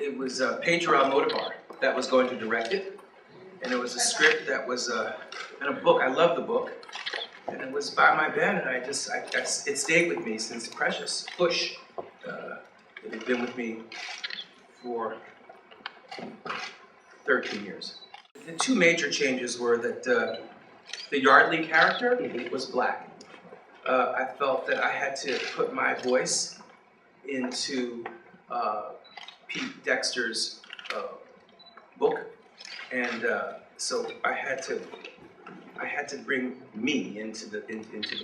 it was Pedro Almodovar that was going to direct it, and it was a script that was in a book. I love the book, and it was by my band, and it stayed with me since Precious Push. It had been with me for 13 years. The two major changes were that the Yardley character was black. I felt that I had to put my voice into Pete Dexter's book, and so I had to bring me into the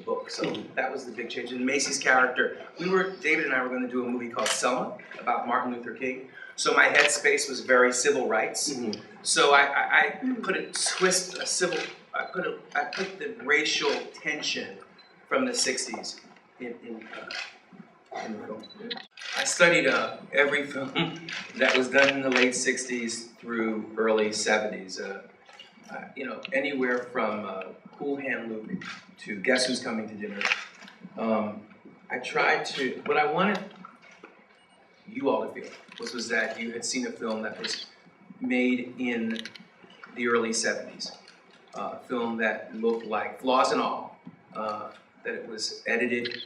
book. So that was the big change. And Macy's character, David and I were going to do a movie called Selma about Martin Luther King. So my headspace was very civil rights. Mm-hmm. So I put a twist, I put the racial tension from the '60s in the film. I studied every film that was done in the late '60s through early '70s. Anywhere from Cool Hand Luke to Guess Who's Coming to Dinner. What I wanted you all to feel was that you had seen a film that was made in the early '70s. A film that looked like, flaws and all, that it was edited,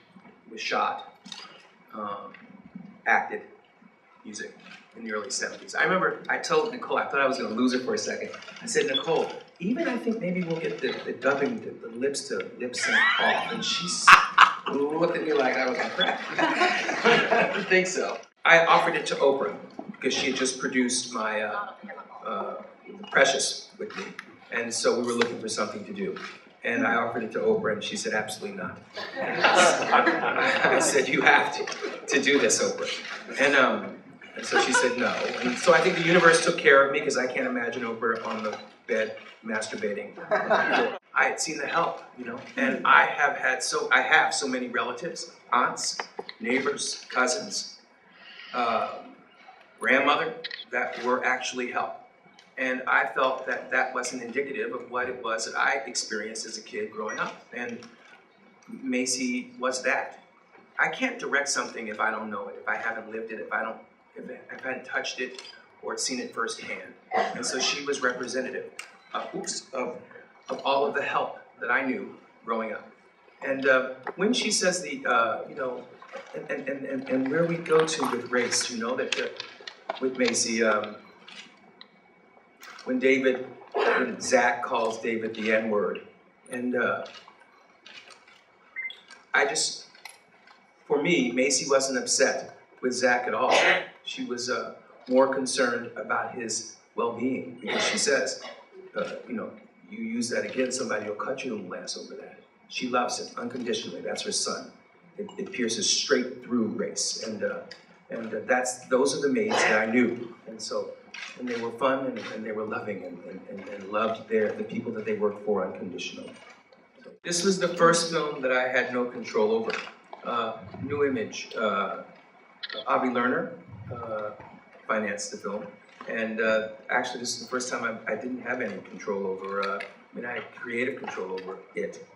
was shot, acted, music in the early '70s. I remember I told Nicole, I thought I was going to lose it for a second. I said, Nicole, even I think maybe we'll get the dubbing, the lips to lip sync off. And she looked at me like I was on crack. I didn't think so. I offered it to Oprah because she had just produced my Precious with me. And so we were looking for something to do. And I offered it to Oprah, and she said, absolutely not. I said, you have to do this, Oprah. And so she said no. And so I think the universe took care of me because I can't imagine Oprah on the bed masturbating. I had seen The Help, and I have so many relatives, aunts, neighbors, cousins, grandmother that were actually help. And I felt that that wasn't indicative of what it was that I experienced as a kid growing up. And Macy was that. I can't direct something if I don't know it, if I haven't lived it, if I hadn't touched it or seen it firsthand. And so she was representative of all of the help that I knew growing up. And when she says and where we go to with race, with Macy, when Zach calls David the N-word, and for me, Macy wasn't upset with Zach at all. She was more concerned about his well-being, because she says, you use that again, somebody will cut you in glass over that. She loves him unconditionally. That's her son. It pierces straight through race, and those are the maids that I knew, and they were fun and they were loving and loved the people that they worked for unconditionally. So this was the first film that I had no control over. New Image, Avi Lerner financed the film, and actually this is the first time I didn't have any control over. I had creative control over it,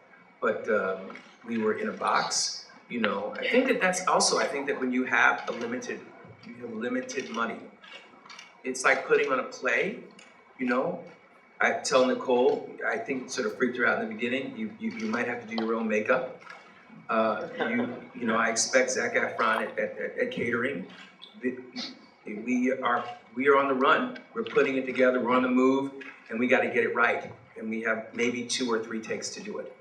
but we were in a box. I think that when you have limited money, it's like putting on a play. I tell Nicole, I think it sort of freaked her out in the beginning. You might have to do your own makeup. I expect Zac Efron at catering. We are on the run. We're putting it together. We're on the move, and we got to get it right. And we have maybe 2 or 3 takes to do it.